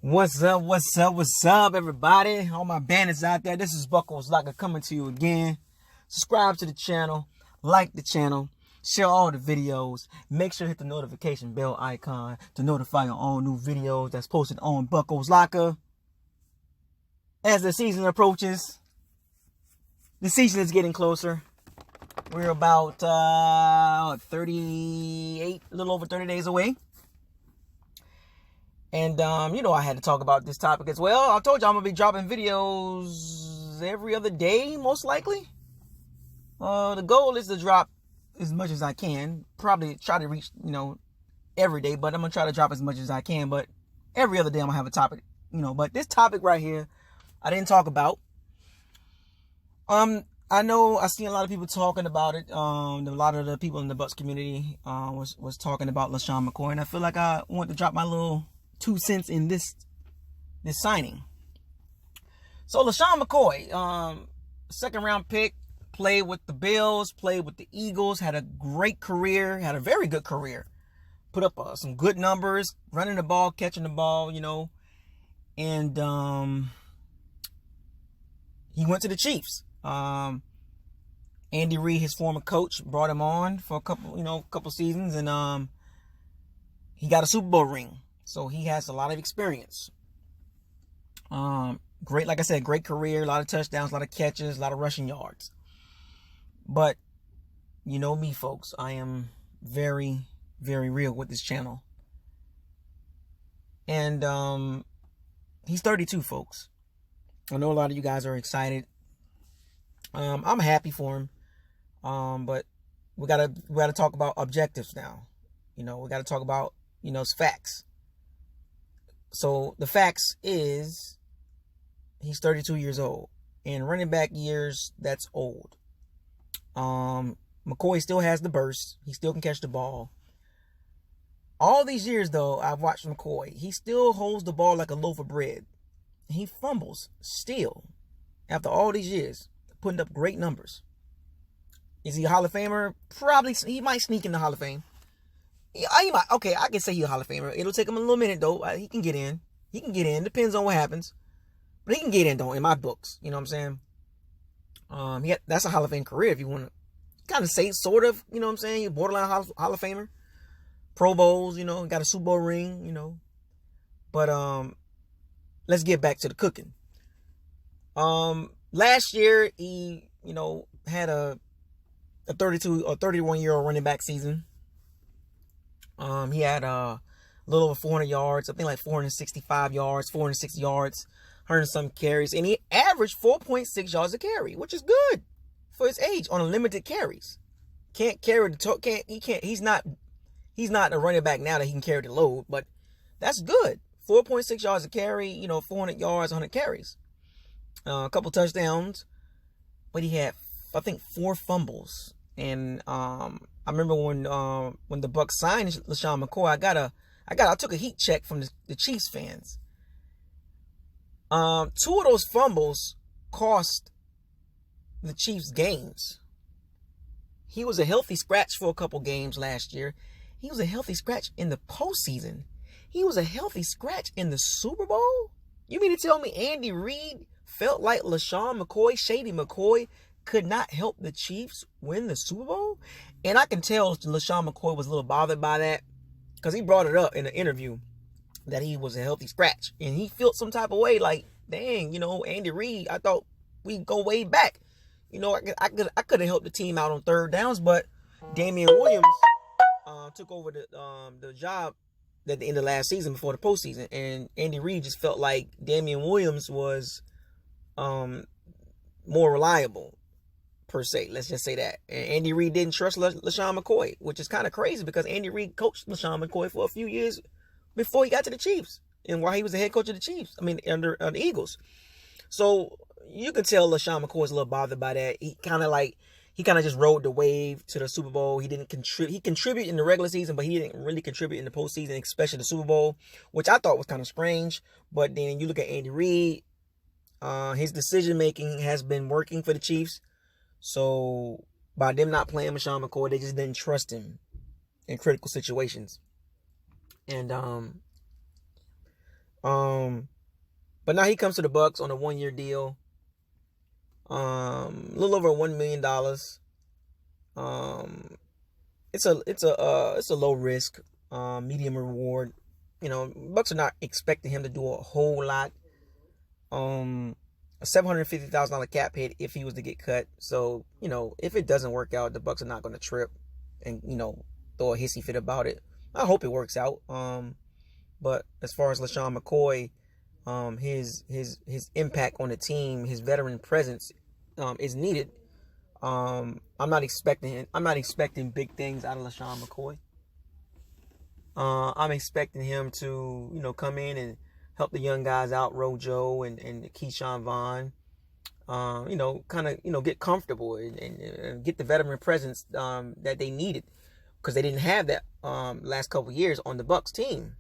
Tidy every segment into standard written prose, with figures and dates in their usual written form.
What's up, everybody? All my bandits out there. This is Bucs Locker coming to you again. Subscribe to the channel, like the channel, share all the videos. Make sure to hit the notification bell icon to notify you on all new videos that's posted on Bucs Locker. As the season approaches, the season is getting closer. We're about 38, a little over 30 days away. And, I had to talk about this topic as well. I told you I'm going to be dropping videos every other day, most likely. The goal is to drop as much as I can. Probably try to reach, every day. But I'm going to try to drop as much as I can. But every other day I'm going to have a topic, But this topic right here, I didn't talk about. I know I see a lot of people talking about it. A lot of the people in the Bucs community was talking about LeSean McCoy. And I feel like I want to drop my little 2 cents in this signing. So LeSean McCoy, second round pick, played with the Bills, played with the Eagles, had a great career, had a very good career. Put up some good numbers, running the ball, catching the ball, and he went to the Chiefs. Andy Reid, his former coach, brought him on for a couple seasons, and he got a Super Bowl ring. So he has a lot of experience. Great, like I said, great career, a lot of touchdowns, a lot of catches, a lot of rushing yards. But you know me, folks, I am very, very real with this channel. And he's 32, folks. I know a lot of you guys are excited. I'm happy for him. But we gotta talk about objectives now. We gotta talk about, facts. So the facts is he's 32 years old. In running back years, that's old. McCoy still has the burst. He still can catch the ball. All these years, though, I've watched McCoy. He still holds the ball like a loaf of bread. He fumbles still after all these years, putting up great numbers. Is he a Hall of Famer? Probably. He might sneak in the Hall of Fame. He might. Okay, I can say he's a Hall of Famer. It'll take him a little minute, though. He can get in. Depends on what happens. But he can get in, though, in my books. You know what I'm saying? That's a Hall of Fame career, if you want to kind of say, sort of. You know what I'm saying? You're borderline Hall of Famer. Pro Bowls, got a Super Bowl ring, But let's get back to the cooking. Last year, he, had a 32 or 31-year-old running back season. He had a little over 400 yards, something like 465 yards, 460 yards, 100 some carries, and he averaged 4.6 yards a carry, which is good for his age on unlimited carries. Can't carry he's not a running back now that he can carry the load, but that's good. 4.6 yards a carry, 400 yards, 100 carries. A couple touchdowns, but he had, I think, 4 fumbles. And I remember when the Bucs signed LeSean McCoy, I took a heat check from the Chiefs fans. 2 of those fumbles cost the Chiefs games. He was a healthy scratch for a couple games last year. He was a healthy scratch in the postseason. He was a healthy scratch in the Super Bowl. You mean to tell me Andy Reid felt like LeSean McCoy, Shady McCoy, could not help the Chiefs win the Super Bowl? And I can tell LeSean McCoy was a little bothered by that, because he brought it up in an interview that he was a healthy scratch. And he felt some type of way like, dang, Andy Reid, I thought we'd go way back. I could have helped the team out on third downs, but Damian Williams took over the job at the end of last season before the postseason. And Andy Reid just felt like Damian Williams was more reliable, per se. Let's just say that. And Andy Reid didn't trust LeSean McCoy, which is kind of crazy because Andy Reid coached LeSean McCoy for a few years before he got to the Chiefs and while he was the head coach of the Chiefs. Under the Eagles. So you can tell LeSean McCoy was a little bothered by that. He kind of just rode the wave to the Super Bowl. He didn't contribute. He contributed in the regular season, but he didn't really contribute in the postseason, especially the Super Bowl, which I thought was kind of strange. But then you look at Andy Reid, his decision making has been working for the Chiefs. So by them not playing LeSean McCoy, they just didn't trust him in critical situations. And But now he comes to the Bucs on a 1-year deal. A little over $1 million. It's a low risk, medium reward. Bucs are not expecting him to do a whole lot. A $750,000 cap hit if he was to get cut. So, if it doesn't work out, the Bucs are not going to trip and, throw a hissy fit about it. I hope it works out. But as far as LeSean McCoy, his impact on the team, his veteran presence, is needed. I'm not expecting big things out of LeSean McCoy. I'm expecting him to, come in and help the young guys out, Rojo and Keyshawn Vaughn. Kind of, get comfortable and get the veteran presence that they needed, because they didn't have that last couple years on the Bucs team.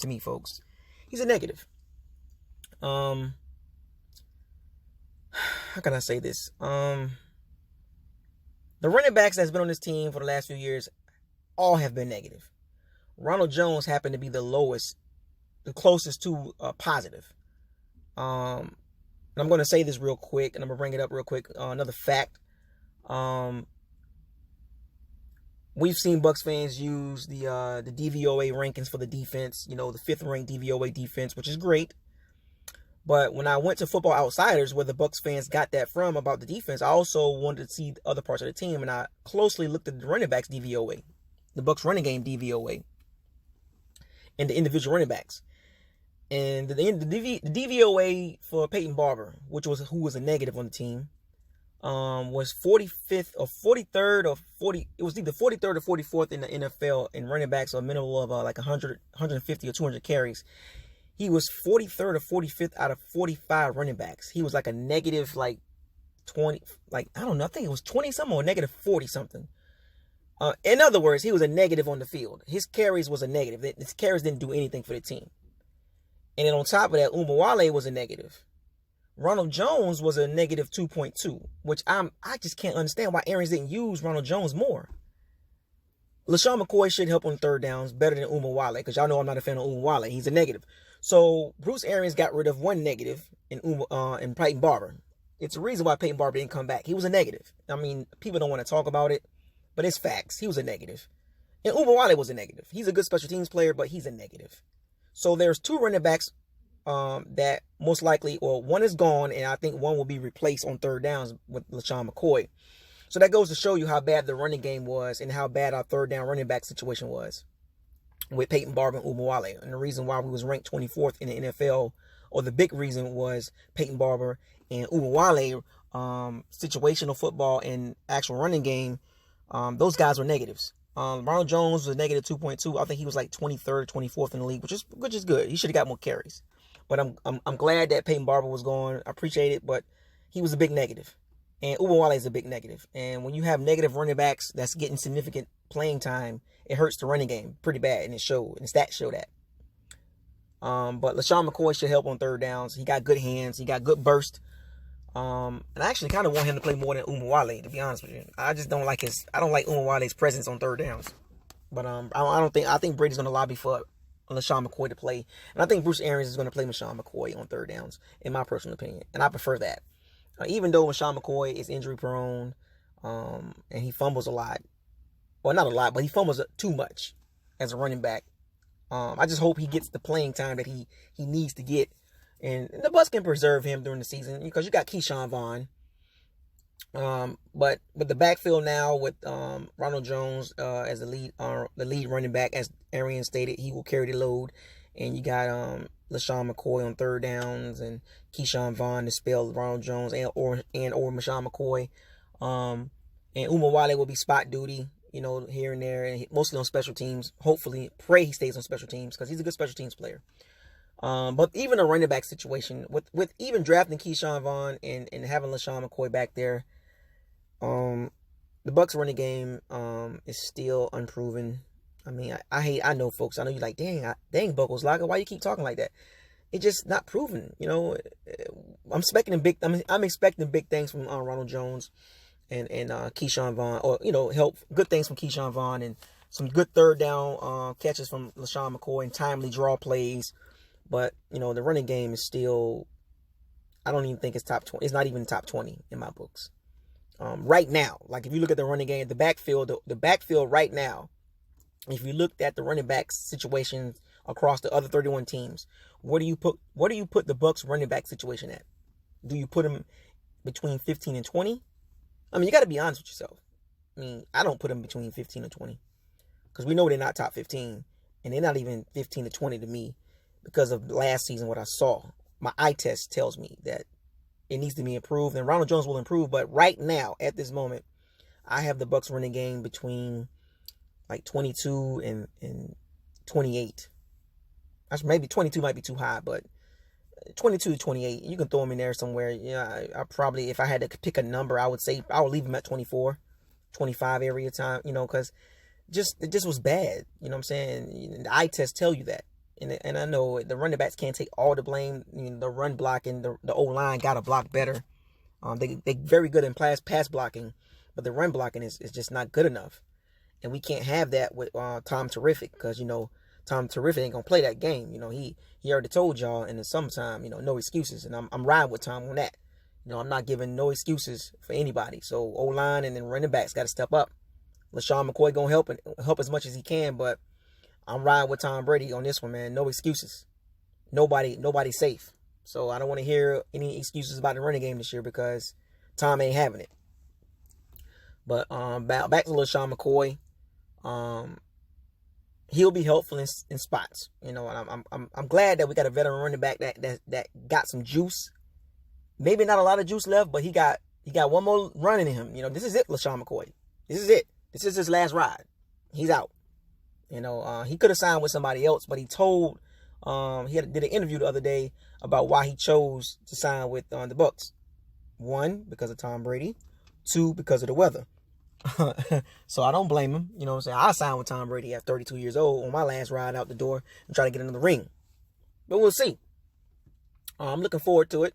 To me, folks, he's a negative. How can I say this? The running backs that's been on this team for the last few years all have been negative. Ronald Jones happened to be the closest to positive. And I'm going to say this real quick, and I'm going to bring it up real quick. Another fact. We've seen Bucs fans use the DVOA rankings for the defense, the 5th ranked DVOA defense, which is great. But when I went to Football Outsiders, where the Bucs fans got that from about the defense, I also wanted to see other parts of the team, and I closely looked at the running backs DVOA, the Bucs running game DVOA, and the individual running backs. And the DVOA for Peyton Barber, who was a negative on the team, was 45th or 43rd or 40. It was either 43rd or 44th in the NFL in running backs, a minimum of like 100, 150 or 200 carries. He was 43rd or 45th out of 45 running backs. He was like a negative, like 20, like, I don't know, I think it was 20 something or negative 40 something. In other words, he was a negative on the field. His carries was a negative. His carries didn't do anything for the team. And then on top of that, Umawale was a negative. Ronald Jones was a negative 2.2, which I just can't understand why Arians didn't use Ronald Jones more. LeSean McCoy should help on third downs better than Umawale, because y'all know I'm not a fan of Umawale. He's a negative. So Bruce Arians got rid of one negative in Peyton Barber. It's the reason why Peyton Barber didn't come back. He was a negative. I mean, people don't want to talk about it, but it's facts. He was a negative. And Umawale was a negative. He's a good special teams player, but he's a negative. So there's two running backs that most likely, or one is gone, and I think one will be replaced on third downs with LeSean McCoy. So that goes to show you how bad the running game was and how bad our third down running back situation was with Peyton Barber and Umawale. And the reason why we was ranked 24th in the NFL, or the big reason, was Peyton Barber and Umawale, situational football and actual running game. Those guys were negatives. Ronald Jones was a negative 2.2. I think he was like 23rd, 24th in the league, which is good. He should have got more carries. But I'm glad that Peyton Barber was gone. I appreciate it, but he was a big negative. And Umawale is a big negative. And when you have negative running backs that's getting significant playing time, it hurts the running game pretty bad, and it showed. And stats show that. But LeSean McCoy should help on third downs. He got good hands. He got good burst. And I actually kind of want him to play more than Umawale, to be honest with you. I just don't like I don't like Umawale's presence on third downs. But I think Brady's going to lobby for LeSean McCoy to play. And I think Bruce Arians is going to play LeSean McCoy on third downs, in my personal opinion. And I prefer that. Even though LeSean McCoy is injury prone, and he fumbles a lot. Well, not a lot, but he fumbles too much as a running back. I just hope he gets the playing time that he needs to get. And the Bucs can preserve him during the season because you got Keyshawn Vaughn. But the backfield now with Ronald Jones as the lead running back, as Arian stated, he will carry the load. And you got LeSean McCoy on third downs and Keyshawn Vaughn to spell Ronald Jones or LeSean McCoy. And Umawale will be spot duty, here and there, and mostly on special teams. Hopefully, pray he stays on special teams because he's a good special teams player. But even a running back situation, with even drafting Keyshawn Vaughn and having LeSean McCoy back there, the Bucs running game is still unproven. I mean, I know folks. I know you're like, dang, Buckles Locker, why you keep talking like that? It's just not proven. I'm expecting big things from Ronald Jones and Keyshawn Vaughn, or good things from Keyshawn Vaughn and some good third down catches from LeSean McCoy and timely draw plays. But the running game is still, I don't even think it's top 20. It's not even top 20 in my books. Right now, like if you look at the running game, the backfield right now, if you looked at the running back situation across the other 31 teams, where do you put the Bucs running back situation at? Do you put them between 15 and 20? I mean, you got to be honest with yourself. I mean, I don't put them between 15 and 20 because we know they're not top 15, and they're not even 15 to 20 to me because of last season. What I saw, my eye test tells me that it needs to be improved, and Ronald Jones will improve. But right now, at this moment, I have the Bucs running game between like 22 and 28. Actually, maybe 22 might be too high, but 22 to 28, you can throw them in there somewhere. I probably, if I had to pick a number, I would say I would leave them at 24, 25 area time, because it just was bad. You know what I'm saying? The eye tests tell you that. And I know the running backs can't take all the blame. The run blocking, the O-line got to block better. They very good in pass blocking, but the run blocking is just not good enough. And we can't have that with Tom Terrific because, Tom Terrific ain't going to play that game. He already told y'all in the summertime, no excuses. And I'm riding with Tom on that. I'm not giving no excuses for anybody. So O-line and then running backs got to step up. LeSean McCoy going to help as much as he can, but I'm riding with Tom Brady on this one, man. No excuses. Nobody's safe. So I don't want to hear any excuses about the running game this year because Tom ain't having it. But back to LeSean McCoy. He'll be helpful in spots. And I'm glad that we got a veteran running back that got some juice. Maybe not a lot of juice left, but he got one more run in him. This is it, LeSean McCoy. This is it. This is his last ride. He's out. He could have signed with somebody else, but he told, did an interview the other day about why he chose to sign with the Bucs. 1, because of Tom Brady. 2, because of the weather. So I don't blame him. You know what I'm saying? I signed with Tom Brady at 32 years old on my last ride out the door and try to get into the ring. But we'll see. I'm looking forward to it.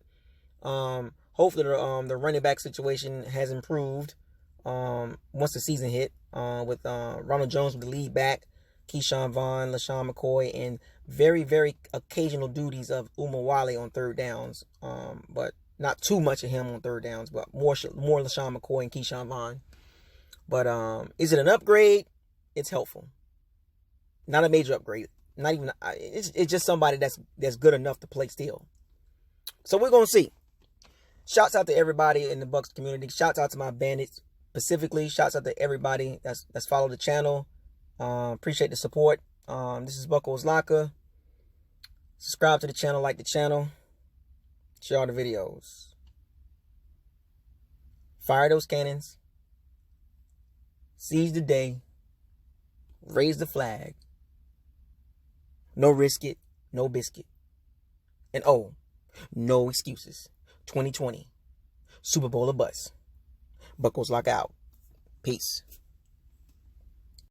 Hopefully the running back situation has improved once the season hit with Ronald Jones with the lead back, Keyshawn Vaughn, LeSean McCoy, and very, very occasional duties of Umawale on third downs. But not too much of him on third downs, but more LeSean McCoy and Keyshawn Vaughn. But is it an upgrade? It's helpful. Not a major upgrade. Not even. It's just somebody that's good enough to play still. So we're gonna see. Shouts out to everybody in the Bucs community. Shouts out to my bandits specifically. Shouts out to everybody that's followed the channel. Appreciate the support. This is Buckles Locker. Subscribe to the channel, like the channel. Share all the videos. Fire those cannons. Seize the day. Raise the flag. No risk it. No biscuit. And no excuses. 2020. Super Bowl or bust. Buckles Lock out. Peace.